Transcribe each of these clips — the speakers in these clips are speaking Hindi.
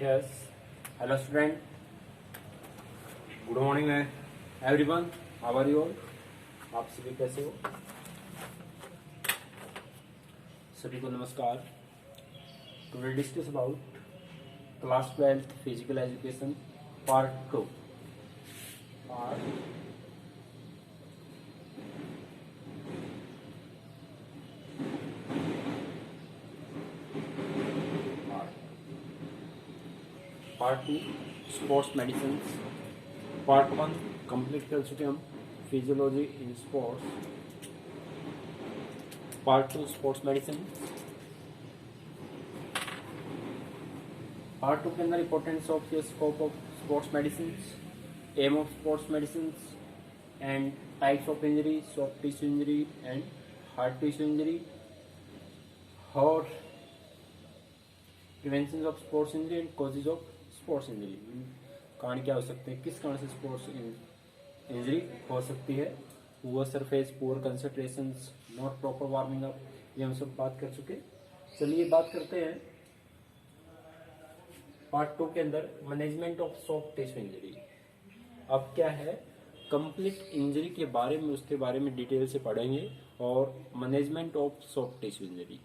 Yes. Hello student. Good morning everyone. How are you all? आप सभी कैसे हो? सभी को नमस्कार. Today discuss about class 12th physical education part 2. Part 2 sports medicine. Part 1 complete कर चुके हम physiology in sports. Part 2 sports medicine. Part 2 के अंदर importance of scope of sports medicine, aim of sports medicine and types of injury, soft tissue injury and hard tissue injury, और prevention of sports injury and causes of sports injury. कारण क्या हो सकते हैं, किस कारण से स्पोर्ट्स इंजरी हो सकती है. Poor surface, poor concentration, not proper warming up, ये हम सब बात कर चुके. चलिए बात करते हैं पार्ट 2 के अंदर management of soft tissue injury. अब क्या है, कंप्लीट इंजरी के बारे में, उसके बारे में डिटेल से पढ़ेंगे. और management of soft tissue injury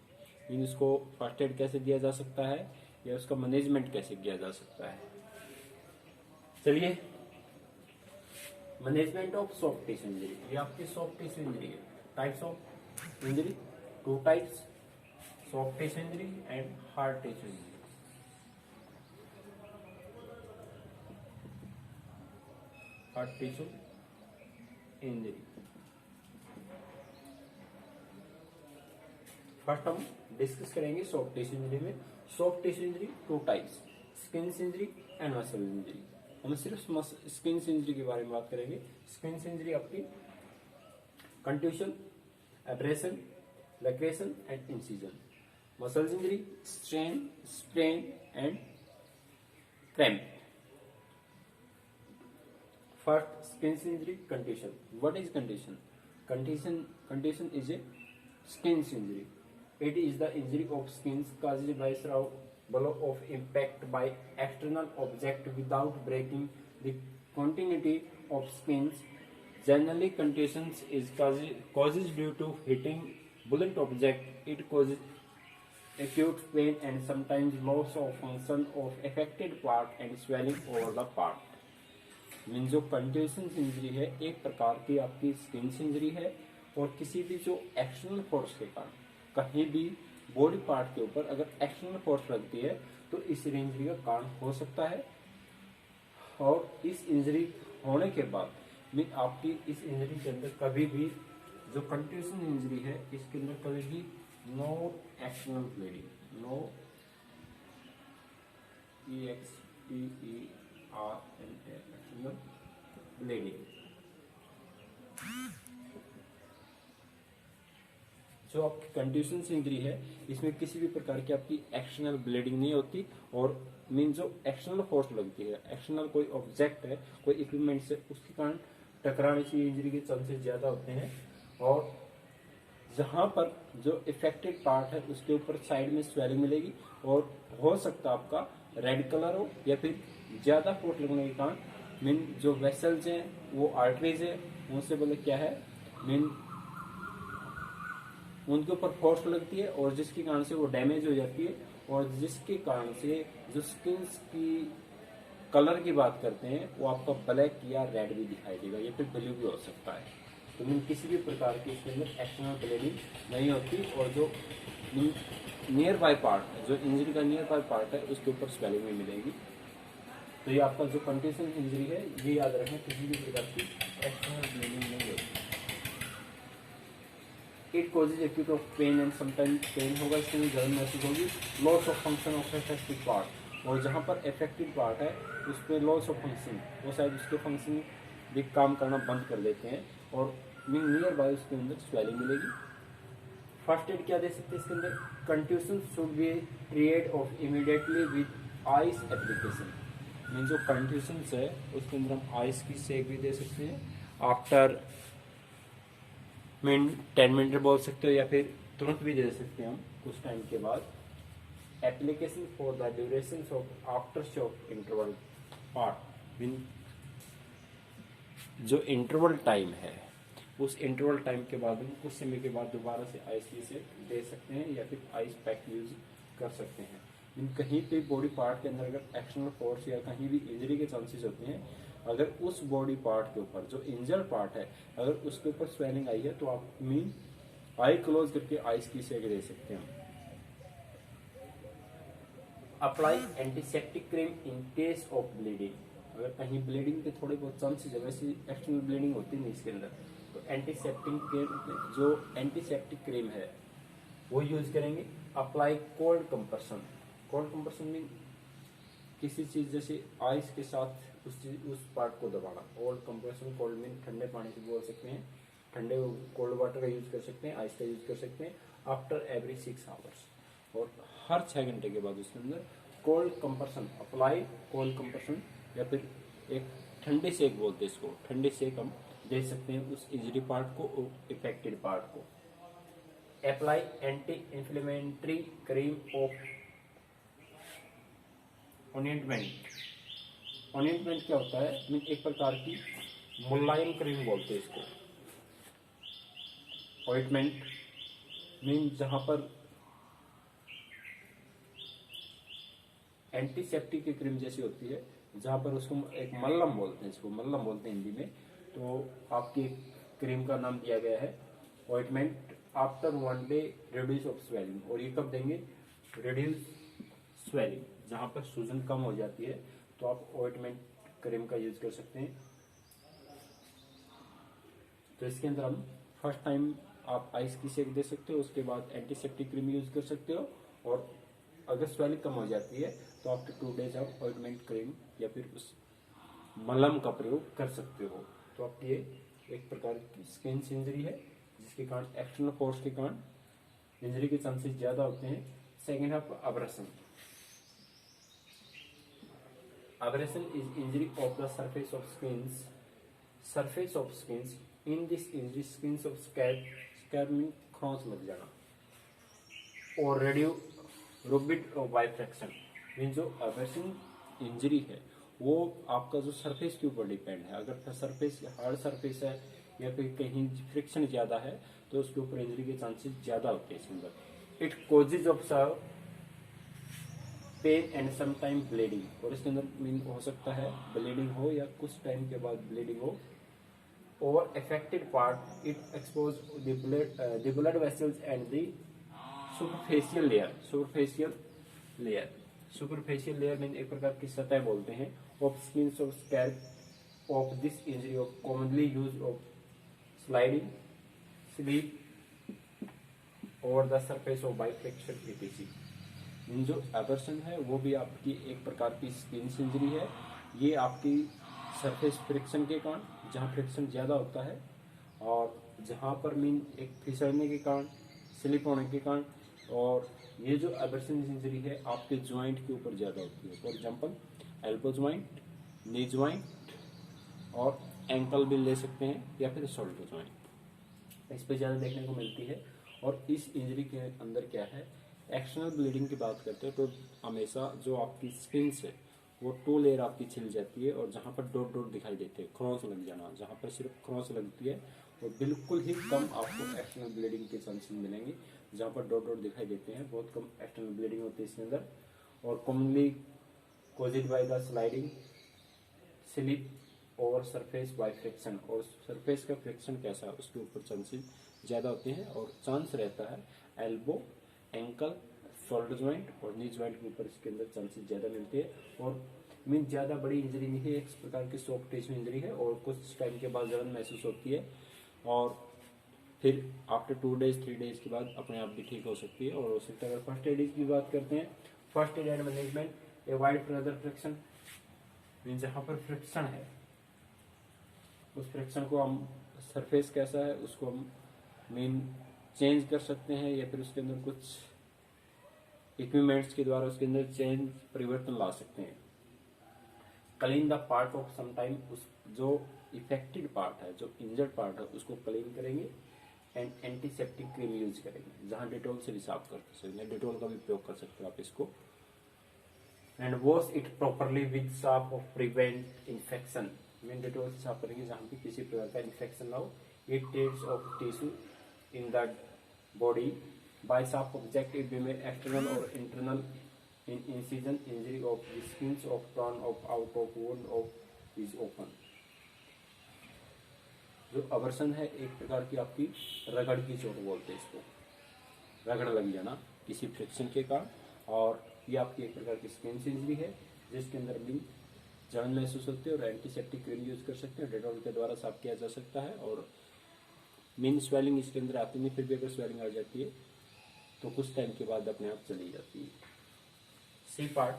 mean उसको फर्स्ट एड कैसे दिया जा सकता है या उसका मैनेजमेंट कैसे किया जा सकता है. चलिए, management of soft tissue injury. ये आपकी सॉफ्ट टिश्यू इंजरी है. Types of injury, 2 types, soft tissue injury and hard tissue injury. Hard tissue injury first हम डिस्कस करेंगे सॉफ्ट टिश्यू इंजरी में. Soft tissue injury 2 types, skin injury and muscle injury. हम सिर्फ स्किन इंजरी के बारे में बात करेंगे. स्किन इंजरी आपकी contusion, abrasion, laceration and incision. Muscle injury strain, sprain and cramp. First skin injury, contusion. What is contusion? Contusion is a skin injury. It is the injury of skin caused by blow of impact by external object without breaking the continuity of skin. Generally, contusion is causes due to hitting blunt object. It causes acute pain and sometimes loss of function of affected part and swelling over the part. Mean जो कंट्यूशन इंजरी है एक प्रकार की आपकी स्किन इंजरी है, और किसी भी जो एक्सटर्नल फोर्स के कारण कहीं भी बॉडी पार्ट के ऊपर अगर एक्सटर्नल फोर्स लगती है तो इस इंजरी का कारण हो सकता है. और इस इंजरी होने के बाद मीन आपकी इस इंजरी के अंदर कभी भी जो कंट्यूशन इंजरी है इसके अंदर कभी भी no external bleeding, no external bleeding. जो आपकी कंट्यूशन इंजरी है इसमें किसी भी प्रकार की आपकी एक्सटर्नल ब्लीडिंग नहीं होती. और मीन जो एक्सटर्नल फोर्स लगती है, एक्सटर्नल कोई ऑब्जेक्ट है, कोई इक्विपमेंट से, उसके कारण टकराने से इंजरी के चांसेस ज्यादा होते हैं. और जहां पर जो इफेक्टेड पार्ट है उसके ऊपर साइड में स्वेलिंग मिलेगी, और हो सकता है आपका रेड कलर हो, या फिर ज्यादा फोर्स लगने के कारण मीन जो वेसल्स हैं, वो आर्टरीज है, उनसे बोले क्या है मीन उनके ऊपर फोर्स लगती है, और जिसके कारण से वो डैमेज हो जाती है. और जिसके कारण से जो स्किन की कलर की बात करते हैं वो आपका ब्लैक या रेड भी दिखाई देगा, या फिर ब्लू भी हो सकता है. तो मीन किसी भी प्रकार की इसके अंदर एक्सटर्नल ब्लीडिंग नहीं होती. और जो नियर बाय पार्ट, जो इंजरी का नियर बाय पार्ट है, उसके ऊपर स्वेलिंग भी मिलेगी. तो ये आपका जो कंट्यूशन इंजरी है, ये याद रखें, किसी भी प्रकार की एक्सटर्नल ब्लीडिंग नहीं होती. It causes acute of pain and sometimes pain होगा, इसके लिए जलन महसूस होगी. Loss of function of affected part, और जहाँ पर अफेक्टेड पार्ट है उसमें लॉस ऑफ फंक्शन, वो शायद उसके फंक्शन भी काम करना बंद कर देते हैं, और नियर बाय उसके अंदर स्वेलिंग मिलेगी. फर्स्ट एड क्या दे सकते हैं इसके अंदर? Contusion should be treated of immediately with ice application. Mean जो कंट्यूशन है उसके अंदर हम आइस की सेक भी दे सकते हैं. आफ्टर मीन 10 मिनट बोल सकते हो, या फिर तुरंत भी दे सकते हैं हम कुछ टाइम के बाद. Application for the duration of after shock interval part mean जो इंटरवल टाइम है उस इंटरवल टाइम के बाद हम कुछ समय के बाद दोबारा से आइस की से दे सकते हैं या फिर आइस पैक यूज कर सकते हैं। कहीं पे बॉडी पार्ट के अंदर अगर एक्सटर्नल फोर्स या कहीं भी इंजरी के चांसेस होते हैं, अगर उस बॉडी पार्ट के ऊपर जो इंजर्ड पार्ट है अगर उसके ऊपर स्वेलिंग आई है तो आप मीन आई क्लोज करके आइस की सेक दे सकते हैं। Apply antiseptic cream in case of bleeding, अगर कहीं ब्लीडिंग के थोड़े बहुत चांसेस है, वैसे एक्सटर्नल ब्लीडिंग होती नहीं इसके अंदर, तो एंटीसेप्टिक क्रीम है वो यूज करेंगे। Apply cold compression, cold compression mean किसी चीज जैसे आइस के साथ उस पार्ट को दबाना। कोल्ड कंप्रेशन, कोल्ड मीन ठंडे पानी से बोल सकते हैं, ठंडे कोल्ड वाटर का यूज कर सकते हैं, आइस का यूज कर सकते हैं आफ्टर एवरी 6 आवर्स, और हर 6 घंटे के बाद उसके अंदर cold compression apply, cold compression या फिर एक ठंडे सेक बोलते हैं इसको, ठंडे सेक हम दे सकते हैं उस इंजरी पार्ट को, इफेक्टेड पार्ट को। Apply anti inflammatory cream of ointment, ointment क्या होता है मीन एक प्रकार की मुलायम क्रीम बोलते हैं इसको। ऑइंटमेंट मीन जहां पर एंटीसेप्टिक की क्रीम जैसी होती है, जहां पर उसको एक मल्लम बोलते हैं, इसको मल्लम बोलते हैं हिंदी में, तो आपकी क्रीम का नाम दिया गया है ointment. After 1 day reduce of swelling, और ये कब देंगे, रिड्यूस स्वेलिंग, जहां पर सूजन कम हो जाती है तो आप ऑइंटमेंट क्रीम का यूज कर सकते हैं। तो इसके अंदर हम फर्स्ट टाइम आप आइस की सेक दे सकते हो, उसके बाद एंटीसेप्टिक क्रीम यूज कर सकते हो, और अगर स्वेलिंग कम हो जाती है तो आफ्टर 2 डेज आप ऑइंटमेंट क्रीम या फिर उस मलहम का प्रयोग कर सकते हो। तो आपकी ये एक प्रकार की स्किन इंजरी है जिसके कारण एक्सटर्नल फोर्स के कारण इंजरी के चांसेस ज्यादा होते हैं। सेकेंड है abrasion. Abrasion is injury of the surface of skins. Surface of skins. In this injury, skins of scalp में खरोंच लग जाना, और रेडियो रुबिड बाय फ्रैक्शन मीन जो अब्रेशन इंजरी है वो आपका जो सरफेस के ऊपर डिपेंड है। अगर सरफेस हार्ड सरफेस है या फिर कहीं फ्रिक्शन ज्यादा है तो उसके ऊपर इंजरी के चांसेस ज्यादा होते हैं इसके अंदर। It causes of pain and some time bleeding, और इसके अंदर मीन हो सकता है ब्लीडिंग हो या कुछ टाइम के बाद ब्लीडिंग हो। Over affected part it expose the blood vessels and the superficial layer. Superficial layer mean एक प्रकार की सतह बोलते हैं of skin of scalp of this injury of commonly use of sliding slip over the surface of by friction ETC. जो एब्रेशन है वो भी आपकी एक प्रकार की स्किन इंजरी है। ये आपकी सरफेस फ्रिक्शन के कारण, जहाँ फ्रिक्शन ज्यादा होता है और जहाँ पर मीन एक फिसलने के कारण, स्लिप होने के कारण, और ये जो एब्रेशन इंजरी है आपके ज्वाइंट के ऊपर ज्यादा होती है। For example elbow joint, knee joint और एंकल भी ले सकते हैं या फिर शोल्डर ज्वाइंट, इस पे ज्यादा देखने को मिलती है। और इस इंजरी के अंदर क्या है, एक्सटर्नल ब्लीडिंग की बात करते हैं तो हमेशा जो आपकी स्किन है वो 2 लेयर आपकी छिल जाती है, और जहाँ पर डॉट डॉट दिखाई देते हैं, क्रॉस लग जाना, जहाँ पर सिर्फ क्रॉस लगती है और बिल्कुल ही कम आपको एक्सटर्नल ब्लीडिंग के चांसेस मिलेंगे। जहाँ पर डॉट डॉट दिखाई देते हैं बहुत कम एक्सटर्नल ब्लीडिंग होती है इसके अंदर। और commonly caused by the sliding slip over surface by friction, और सरफेस का फ्रिक्शन कैसा है उसके ऊपर चांसेस ज्यादा होते हैं, और चांस रहता है एल्बो, एंकल, शोल्डर ज्वाइंट और नी ज्वाइंट के ऊपर इसके अंदर चांसेस ज्यादा मिलते हैं। और मीन ज्यादा बड़ी इंजरी नहीं है, एक प्रकार की सॉफ्ट टिश्यू इंजरी है, और कुछ टाइम के बाद जलन महसूस होती है, और फिर आफ्टर 2 डेज 3 डेज के बाद अपने आप भी ठीक हो सकती है और हो सकता है। अगर फर्स्ट एड की बात करते हैं, first aid and management, avoid further friction mean जहाँ पर फ्रिक्शन है उस फ्रिक्शन को हम, सरफेस कैसा है उसको हम मीन चेंज कर सकते हैं, या फिर उसके अंदर कुछ इक्विपमेंट्स के द्वारा उसके अंदर चेंज परिवर्तन ला सकते हैं। Clean the part of some time, उस जो इफेक्टेड पार्ट है, जो इंजर्ड पार्ट है उसको क्लीन करेंगे। एंड एंटीसेप्टिक क्रीम यूज करेंगे, जहां डेटॉल से भी साफ कर सकते हैं, डेटॉल का भी प्रयोग कर सकते हो आप इसको। And wash it properly with साफ of prevent infection, mean Dettol से साफ करेंगे जहां भी किसी प्रकार का इन्फेक्शन ना हो। It takes of tissue in the body by sharp object it be में एक्सटर्नल और internal in incision injury of the skins of turn of out of wound of is open. जो अवर्सन है एक प्रकार की आपकी रगड़ की चोट बोलते हैं इसको, रगड़ लग जाना किसी फ्रिक्शन के कारण, और ये आपकी एक प्रकार की स्किन इंजरी है जिसके अंदर भी जलन महसूस होती है और एंटीसेप्टिक क्रीम यूज कर सकते हैं, डेटॉल के द्वारा साफ किया जा सकता है। और मीन स्वेलिंग इसके अंदर आती नहीं, फिर भी अगर स्वेलिंग आ जाती है तो कुछ टाइम के बाद अपने आप चली जाती है। सी पार्ट,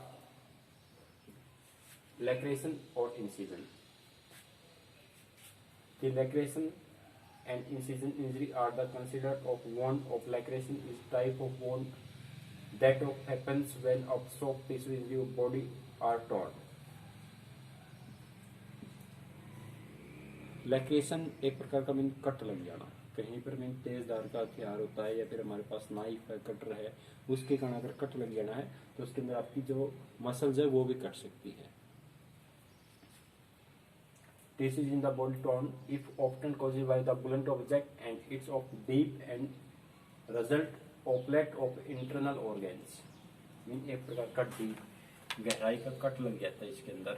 लैक्रेशन और incision. The lacration and incision injury are the considered of wound of lacration is type of wound that happens when of soft tissue in the body are torn. लैक्रेशन एक प्रकार का मीन कट लग जाना, कहीं पर मीन तेज धार का हथियार होता है या फिर हमारे पास नाइफ है, कटर है, उसके कारण अगर कट लग जाना है तो उसके अंदर आपकी जो मसल्स है वो भी कट सकती है। This is in the body torn if often caused by the blunt object and it's of deep and result outlet of internal organs. Mean एक प्रकार का डीप गहराई का कट लग जाता है इसके अंदर।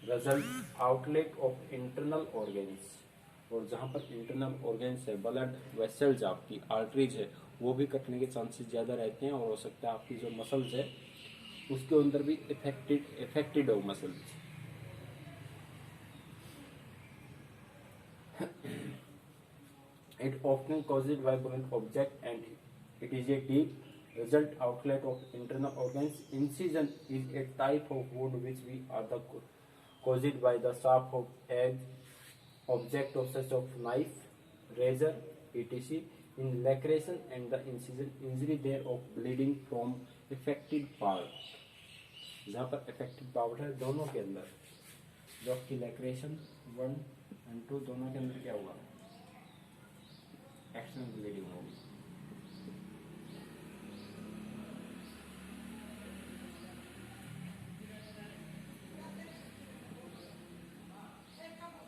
Result outlet of internal organs, और जहाँ पर इंटरनल ऑर्गेन्स है, ब्लड वेसल्स आपकी आर्टरीज है, वो भी कटने के चांसेस ज़्यादा रहते हैं और हो सकता है आपकी जो मसल्स है उसके अंदर भी इफेक्टेड हो muscles. It often caused by blunt object and it is a deep result outlet of internal organs. Incision is a type of wound which we are the caused by the sharp of edge object of such of knife, razor, etc. In lacration and the incision injury there of bleeding from affected part. जहाँ पर affected part है दोनों के अंदर, जो आपकी lacration 1 and 2 दोनों के अंदर क्या हुआ, एक्सटर्नल ब्लीडिंग होगी।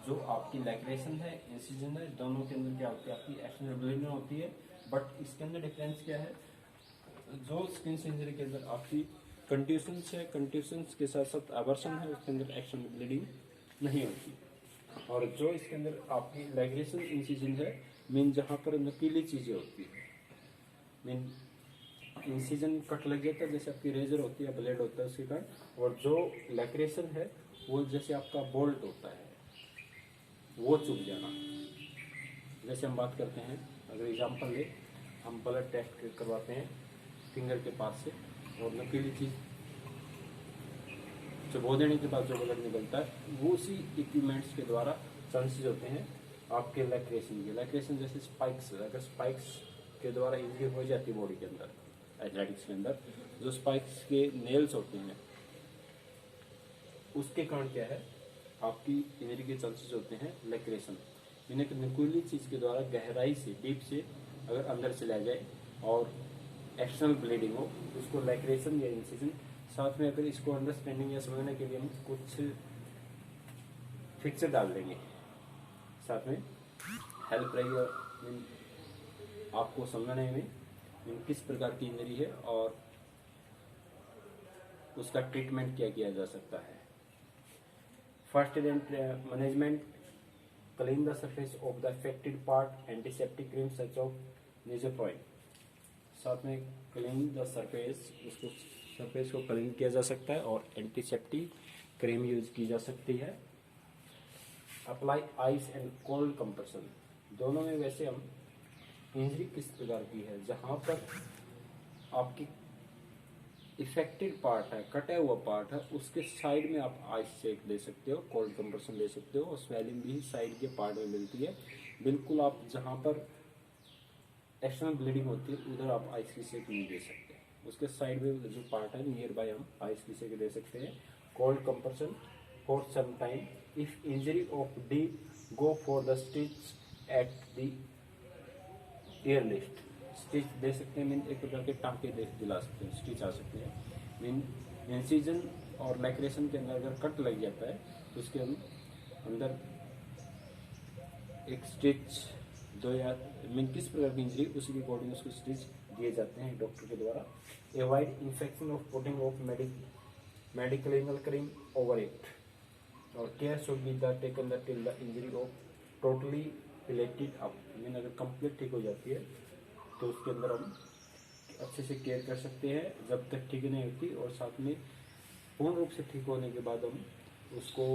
जो आपकी लैक्रेशन है, इंसिजन है, दोनों के अंदर क्या होती है, आपकी एक्सटर्नल ब्लीडिंग होती है। बट इसके अंदर डिफरेंस क्या है, जो स्किन इंजरी के अंदर आपकी कंट्यूशंस है, कंट्यूशंस के साथ साथ अवर्सन है, उसके अंदर एक्सटर्नल ब्लीडिंग नहीं होती। और जो इसके अंदर आपकी लैक्रेशन इंसिजन है, मीन जहाँ पर नुकीली चीजें होती है, मीन इंसिजन कट लग जाता है जैसे आपकी रेजर होती है, ब्लेड होता है उसके कारण, और जो लैक्रेशन है वो जैसे आपका बोल्ट होता है वो चुभ जाना। जैसे हम बात करते हैं, अगर एग्जांपल ले, हम ब्लड टेस्ट करवाते हैं फिंगर के पास से और नुकीली चीज चुभो देने के बाद जो ब्लड निकलता है वो उसी इक्विपमेंट्स के द्वारा चांसेस होते हैं आपके लैक्रेशन के। लैक्रेशन जैसे स्पाइक्स, अगर स्पाइक्स के द्वारा इंजरी हो जाती है बॉडी के अंदर, एथलेटिक्स के अंदर जो स्पाइक्स के नेल्स होते हैं उसके कारण क्या है, आपकी इंजरी के चांसेस होते हैं लैक्रेशन। इन्हें नुकीली चीज के द्वारा गहराई से, डीप से अगर अंदर चला जाए और एक्सटर्नल ब्लीडिंग हो, उसको लैक्रेशन या इंसिजन। साथ में अगर इसको अंडरस्टैंडिंग या समझने के लिए हम कुछ फिक्सर डाल देंगे, साथ में हेल्प रहेगी और आपको समझने में किस प्रकार की इंजरी है और उसका ट्रीटमेंट क्या किया जा सकता है। First aid management, clean the surface of the affected part, antiseptic cream such of Neosporin. साथ में क्लीन द सरफेस, उसको सरफेस को क्लीन किया जा सकता है और एंटीसेप्टिक क्रीम यूज की जा सकती है। Apply ice and cold compression, दोनों में वैसे हम इंजरी किस प्रकार की है, जहां पर आपकी इफेक्टेड पार्ट है, कटा हुआ पार्ट है, उसके साइड में आप आइस सेक दे सकते हो, कोल्ड कंप्रेशन दे सकते हो, और स्वेलिंग भी साइड के पार्ट में मिलती है। बिल्कुल आप जहां पर एक्सटर्नल ब्लीडिंग होती है उधर आप आइस की सेक नहीं दे सकते, उसके साइड में जो पार्ट है नियर बाय हम आइस की सेक दे सकते हैं। Cold compression for some time, if injury of deep go for the stitch at the earliest stitch दे सकते हैं, मीन एक प्रकार के टाँके दिला सकते हैं, स्टिच आ सकते हैं। मीन इंसिजन और लैक्रेशन के अंदर अगर कट लग जाता है तो उसके अंदर एक स्टिच दो या मीन किस प्रकार की इंजरी उसी के अकॉर्डिंग उसको स्टिच दिए जाते हैं डॉक्टर के द्वारा। Avoid infection of putting of medical cream over it और care should be the taken the till the injury of totally related up. Mean अगर कंप्लीट ठीक हो जाती है तो उसके अंदर हम अच्छे से केयर कर सकते हैं जब तक ठीक नहीं होती, और साथ में पूर्ण रूप से ठीक होने के बाद हम उसको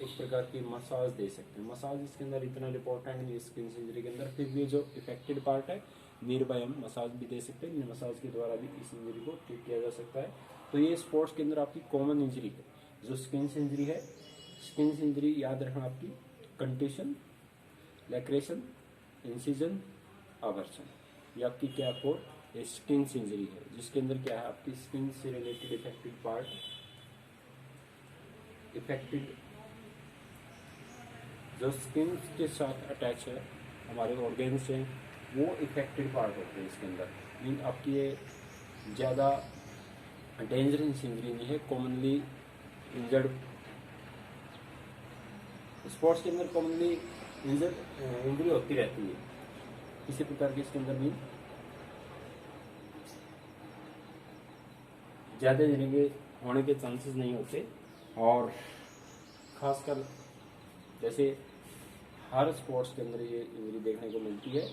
एक प्रकार की मसाज दे सकते हैं। मसाज इसके अंदर इतना इंपॉर्टेंट नहीं है स्किन इंजरी के अंदर, फिर भी जो इफेक्टेड पार्ट है नियर बाय हम मसाज भी दे सकते हैं। मसाज के द्वारा भी इस इंजरी को ठीक किया जा सकता है। तो ये स्पोर्ट्स के अंदर आपकी कॉमन इंजरी है। जो स्किन इंजरी है, स्किन इंजरी याद रखना आपकी कंटेशन, लैक्रेशन, इंसिजन, आवर्सन, ये आपकी क्या कोड ये स्किन इंजरी है, जिसके अंदर क्या है आपकी स्किन से रिलेटेड इफेक्टेड पार्ट, इफेक्टेड जो स्किन के साथ अटैच है हमारे ऑर्गेन्स हैं वो इफेक्टेड पार्ट होते हैं इसके अंदर। मीन आपकी ये ज़्यादा डेंजरस इंजरी नहीं है, कॉमनली इंजर्ड स्पोर्ट्स के अंदर कॉमनली इंजरी होती रहती है किसी प्रकार की। इसके अंदर भी ज़्यादा इंजरी होने के चांसेस नहीं होते, और खासकर जैसे हर स्पोर्ट्स के अंदर ये इंजरी देखने को मिलती है।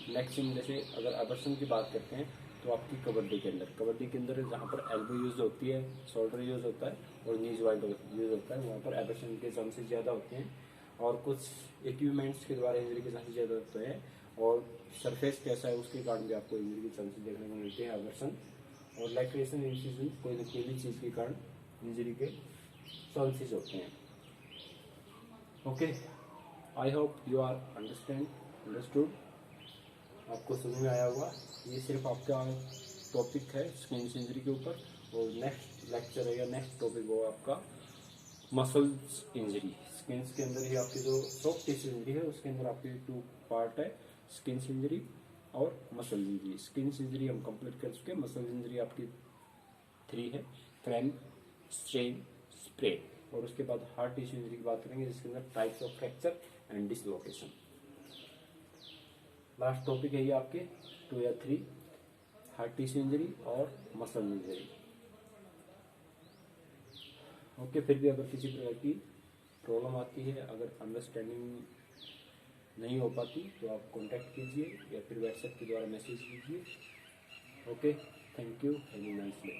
मैक्सिमम जैसे अगर आवर्सन की बात करते हैं तो आपकी कबड्डी के अंदर जहाँ पर एल्बो यूज होती है, शोल्डर यूज होता है और नीज जॉइंट यूज होता है, वहाँ पर एवर्सन के चांसेस ज़्यादा होते हैं, और कुछ इक्विपमेंट्स के द्वारा इंजरी के चांसेस ज़्यादा होते हैं, और सरफेस कैसा है उसके कारण भी आपको इंजरी के चांसेस देखने को मिलते हैं। एवर्सन और लैक्रेशन इंसिजन कोई न कोई भी चीज़ के कारण इंजरी के चांसेस होते हैं। Okay, I hope you are understood, आपको समझ में आया होगा। ये सिर्फ आपका टॉपिक है स्किन इंजरी के ऊपर, और नेक्स्ट लेक्चर है या नेक्स्ट टॉपिक होगा आपका मसल्स इंजरी। स्किन के अंदर ही आपकी जो सॉफ्ट टिश्यू इंजरी है उसके अंदर आपके 2 पार्ट है, स्किन इंजरी और मसल इंजरी। स्किन इंजरी हम कंप्लीट कर चुके हैं, मसल इंजरी आपकी 3 है, क्रैम्प, स्ट्रेन, स्प्रेड, और उसके बाद हार्ट टिश्यू इंजरी की बात करेंगे जिसके अंदर types of fracture and dislocation. Last topic है ये आपके 2 या 3, हार्ट टिश्यू इंजरी और मसल इंजरी। ओके, फिर भी अगर किसी प्रकार की प्रॉब्लम आती है, अगर अंडरस्टैंडिंग नहीं हो पाती तो आप कांटेक्ट कीजिए या फिर व्हाट्सएप के द्वारा मैसेज कीजिए। Okay, thank you, have a nice day.